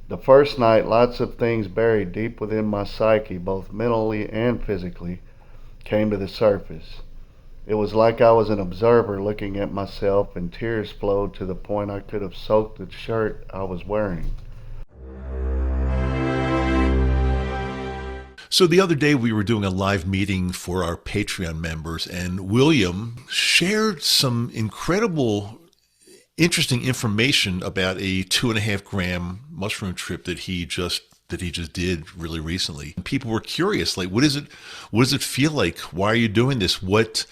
The first night, lots of things buried deep within my psyche, both mentally and physically, came to the surface. It was like I was an observer looking at myself, and tears flowed to the point I could have soaked the shirt I was wearing. So the other day we were doing a live meeting for our Patreon members, and William shared some incredible, interesting information about a 2.5 gram mushroom trip that he just did really recently. People were curious, like, what does it feel like? Why are you doing this? What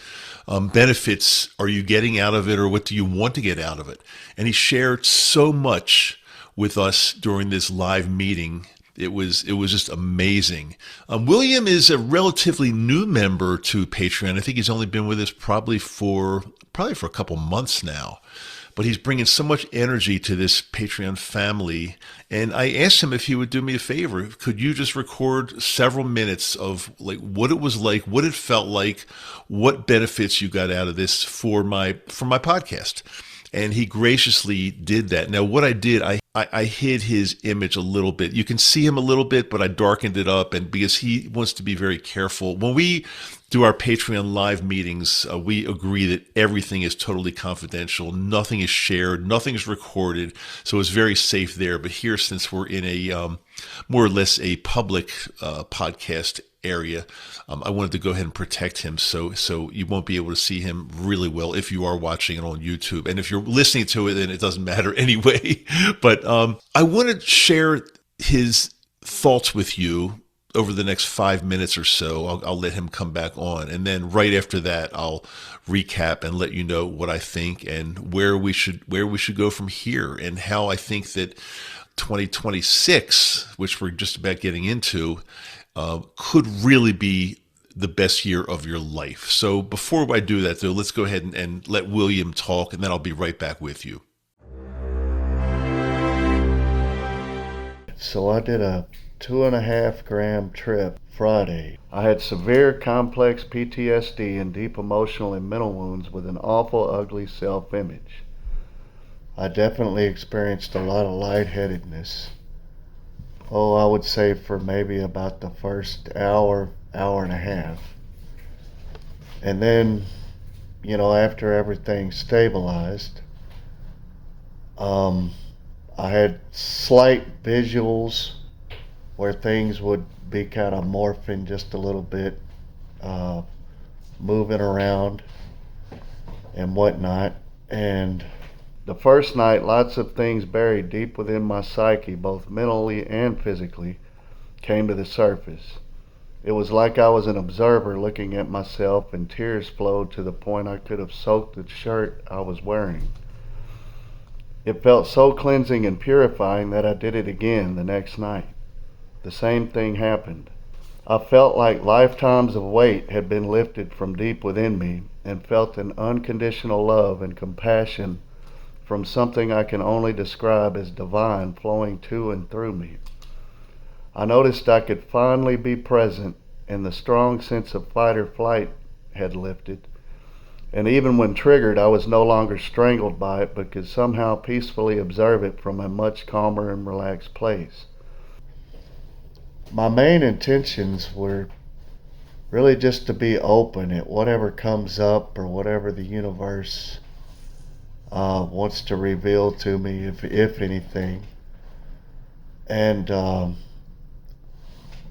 benefits are you getting out of it, or what do you want to get out of it? And he shared so much with us during this live meeting. It was just amazing. William is a relatively new member to Patreon. I think he's only been with us probably for a couple months now, but he's bringing so much energy to this Patreon family. And I asked him if he would do me a favor. Could you just record several minutes of like what it was like, what it felt like, what benefits you got out of this for my podcast? And he graciously did that. Now, what I did, I hid his image a little bit. You can see him a little bit, but I darkened it up, and because he wants to be very careful. When we do our Patreon live meetings, we agree that everything is totally confidential. Nothing is shared. Nothing is recorded. So it's very safe there. But here, since we're in a more or less a public podcast area, I wanted to go ahead and protect him, so you won't be able to see him really well if you are watching it on YouTube. And if you're listening to it, then it doesn't matter anyway. But I want to share his thoughts with you over the next 5 minutes or so. I'll let him come back on, and then right after that, I'll recap and let you know what I think and where we should go from here, and how I think that 2026, which we're just about getting into, could really be the best year of your life. So before I do that, though, let's go ahead and let William talk, and then I'll be right back with you. So I did a 2.5 gram trip Friday. I had severe complex PTSD and deep emotional and mental wounds with an awful, ugly self image. I definitely experienced a lot of lightheadedness. Oh, I would say for maybe about the first hour, hour and a half. And then, after everything stabilized, I had slight visuals where things would be kind of morphing just a little bit, moving around and whatnot. And the first night, lots of things buried deep within my psyche, both mentally and physically, came to the surface. It was like I was an observer looking at myself, and tears flowed to the point I could have soaked the shirt I was wearing. It felt so cleansing and purifying that I did it again the next night. The same thing happened. I felt like lifetimes of weight had been lifted from deep within me, and felt an unconditional love and compassion from something I can only describe as divine flowing to and through me. I noticed I could finally be present, and the strong sense of fight or flight had lifted. And even when triggered, I was no longer strangled by it, but could somehow peacefully observe it from a much calmer and relaxed place. My main intentions were really just to be open at whatever comes up, or whatever the universe wants to reveal to me, if anything. And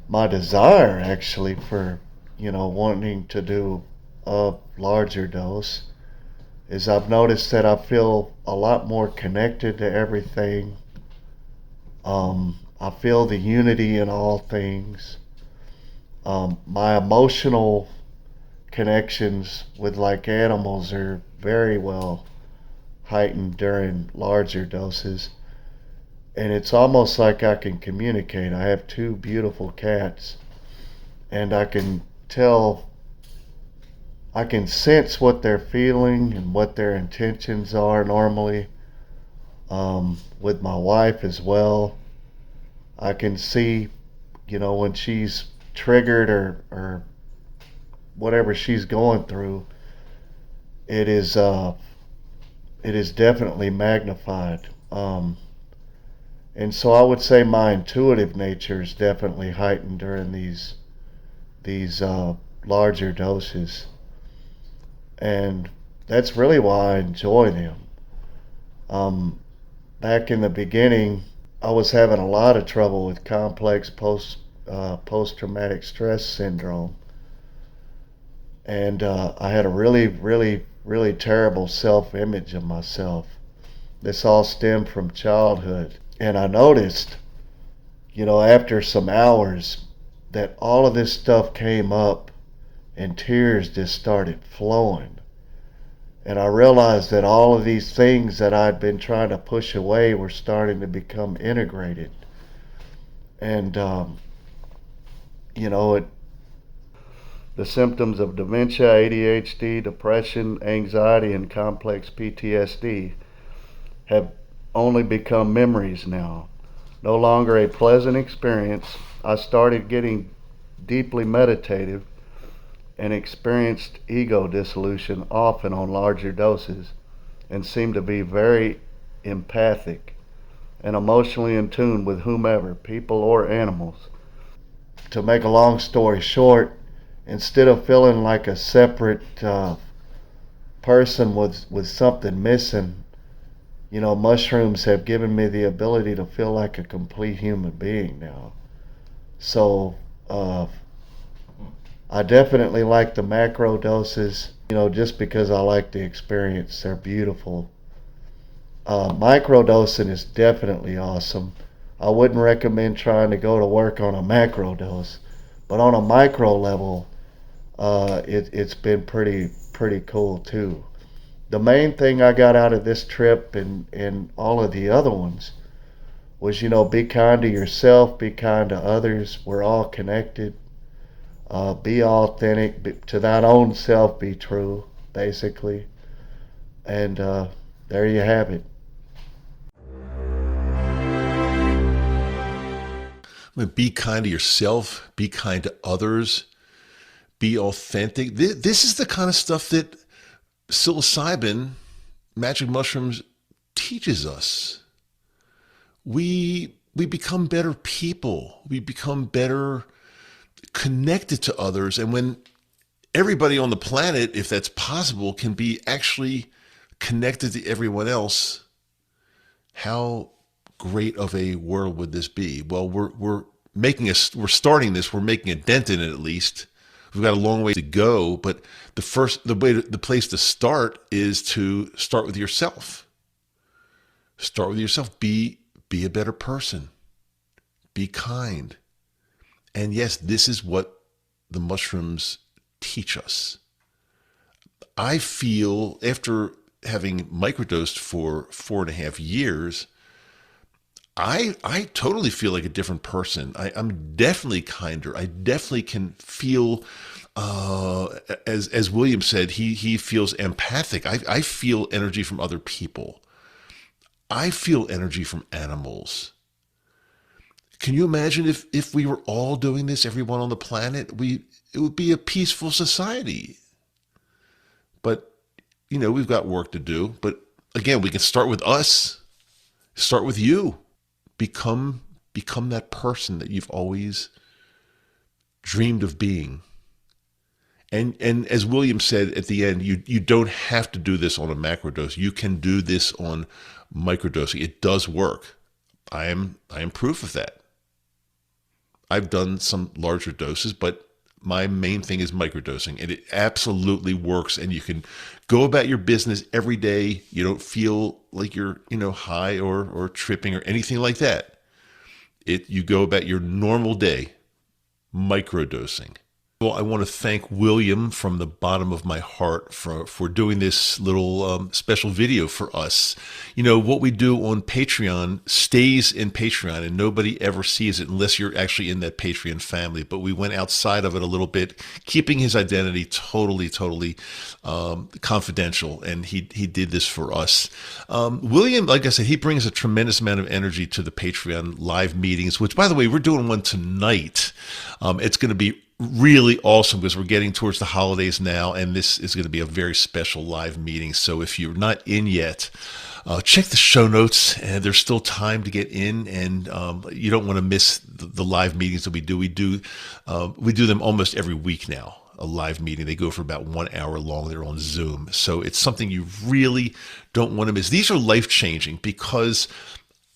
my desire, actually, for wanting to do a larger dose, is I've noticed that I feel a lot more connected to everything. I feel the unity in all things. My emotional connections with like animals are very well heightened during larger doses, and it's almost like I can communicate. I have two beautiful cats, and I can sense what they're feeling and what their intentions are normally. With my wife as well, I can see, when she's triggered, or whatever she's going through, it is definitely magnified. And so I would say my intuitive nature is definitely heightened during these larger doses, and that's really why I enjoy them. Um, Back in the beginning, I was having a lot of trouble with complex post traumatic stress syndrome, and I had a really terrible self image of myself. This all stemmed from childhood, and I noticed, after some hours, that all of this stuff came up, and tears just started flowing. And I realized that all of these things that I'd been trying to push away were starting to become integrated. And, you know, it, the symptoms of dementia, ADHD, depression, anxiety, and complex PTSD have only become memories now. No longer a pleasant experience. I started getting deeply meditative and experienced ego dissolution often on larger doses, and seemed to be very empathic and emotionally in tune with whomever, people or animals. To make a long story short, instead of feeling like a separate person with something missing, mushrooms have given me the ability to feel like a complete human being now. So I definitely like the macro doses, just because I like the experience. They're beautiful. Microdosing is definitely awesome. I wouldn't recommend trying to go to work on a macro dose, but on a micro level, it's been pretty cool too. The main thing I got out of this trip and all of the other ones was, be kind to yourself, be kind to others. We're all connected. Be authentic, to thine own self be true, basically. And there you have it. Be kind to yourself, be kind to others, be authentic. This is the kind of stuff that psilocybin, magic mushrooms, teaches us. We become better people. We become better connected to others. And when everybody on the planet, if that's possible, can be actually connected to everyone else, how great of a world would this be? Well, we're starting this. We're making a dent in it at least. We've got a long way to go, but the place to start is to start with yourself. Start with yourself. Be a better person. Be kind. And yes, this is what the mushrooms teach us. I feel, after having microdosed for 4.5 years, I totally feel like a different person. I'm definitely kinder. I definitely can feel, as William said, he feels empathic. I feel energy from other people. I feel energy from animals. Can you imagine if we were all doing this, everyone on the planet? It would be a peaceful society. But, we've got work to do. But again, we can start with us. Start with you. Become that person that you've always dreamed of being. And as William said at the end, you don't have to do this on a macrodose. You can do this on microdosing. It does work. I am proof of that. I've done some larger doses, but my main thing is microdosing, and it absolutely works. And you can go about your business every day. You don't feel like you're, high or tripping or anything like that. You go about your normal day, microdosing. Well, I want to thank William from the bottom of my heart for doing this little special video for us. What we do on Patreon stays in Patreon, and nobody ever sees it unless you're actually in that Patreon family. But we went outside of it a little bit, keeping his identity totally confidential, and he did this for us. William, like I said, he brings a tremendous amount of energy to the Patreon live meetings, which, by the way, we're doing one tonight. It's going to be really awesome because we're getting towards the holidays now, and this is going to be a very special live meeting. So if you're not in yet, check the show notes, and there's still time to get in, and you don't want to miss the live meetings that we do. We do them almost every week now. A live meeting. They go for about 1 hour long. They're on Zoom. So it's something you really don't want to miss. These are life-changing because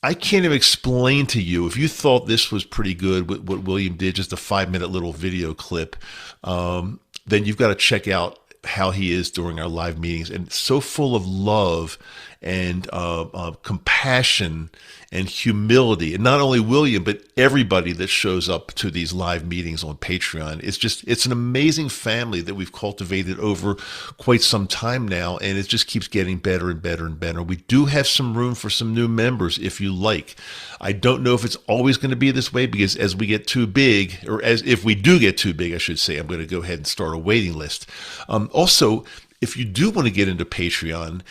I can't even explain to you. If you thought this was pretty good, what William did, just a 5-minute little video clip, then you've got to check out how he is during our live meetings, and so full of love and compassion and humility. And not only William, but everybody that shows up to these live meetings on Patreon. It's an amazing family that we've cultivated over quite some time now, and it just keeps getting better and better and better. We do have some room for some new members if you like. I don't know if it's always going to be this way, because as we get too big, or as if we do get too big, I should say, I'm going to go ahead and start a waiting list. Also, if you do want to get into Patreon,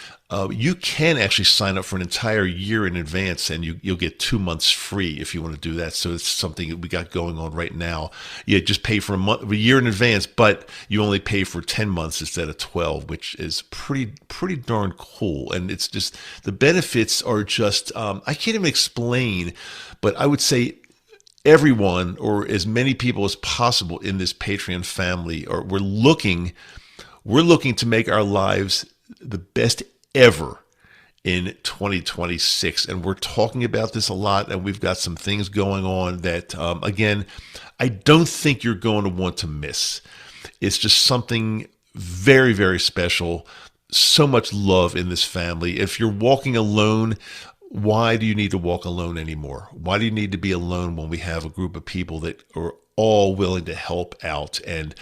you can actually sign up for an entire year in advance, and you'll get 2 months free if you want to do that. So it's something that we got going on right now. You just pay for a year in advance, but you only pay for 10 months instead of 12, which is pretty darn cool. And it's just, the benefits are just, I can't even explain, but I would say everyone, or as many people as possible in this Patreon family, or we're looking to make our lives the best ever in 2026. And we're talking about this a lot, and we've got some things going on that, again, I don't think you're going to want to miss. It's just something very, very special. So much love in this family. If you're walking alone, why do you need to walk alone anymore? Why do you need to be alone when we have a group of people that are all willing to help out? And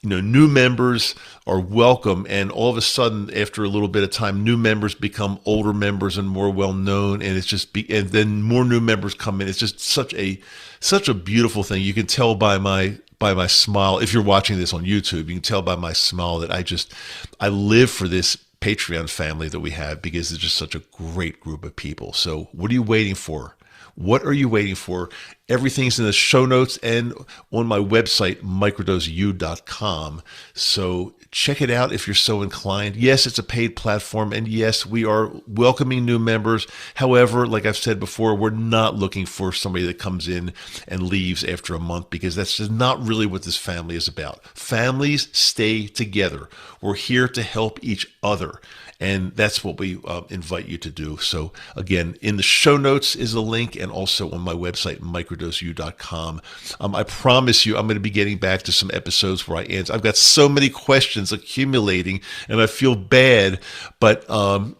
new members are welcome, and all of a sudden, after a little bit of time, new members become older members and more well known, and and then more new members come in. It's just such a beautiful thing. You can tell by my smile. If you're watching this on YouTube, you can tell by my smile that I live for this Patreon family that we have, because it's just such a great group of people. So what are you waiting for? What are you waiting for? Everything's in the show notes and on my website, microdoseu.com. So check it out if you're so inclined. Yes, it's a paid platform, and yes, we are welcoming new members. However, like I've said before, we're not looking for somebody that comes in and leaves after a month, because that's just not really what this family is about. Families stay together. We're here to help each other. And that's what we invite you to do. So again, in the show notes is a link, and also on my website, microdoseu.com. I promise you, I'm going to be getting back to some episodes where I answer. I've got so many questions accumulating, and I feel bad, but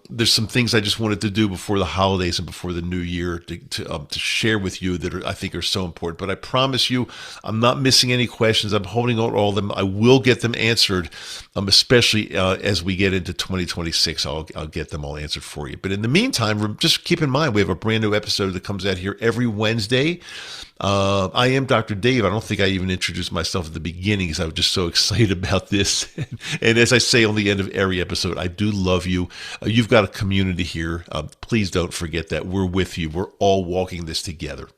there's some things I just wanted to do before the holidays and before the new year to share with you that I think are so important. But I promise you, I'm not missing any questions. I'm holding on to all of them. I will get them answered, especially as we get into 2026. I'll get them all answered for you. But in the meantime, just keep in mind, we have a brand new episode that comes out here every Wednesday. I am Dr. Dave. I don't think I even introduced myself at the beginning, because I was just so excited about this. And as I say on the end of every episode, I do love you. You've got a community here. Please don't forget that. We're with you. We're all walking this together.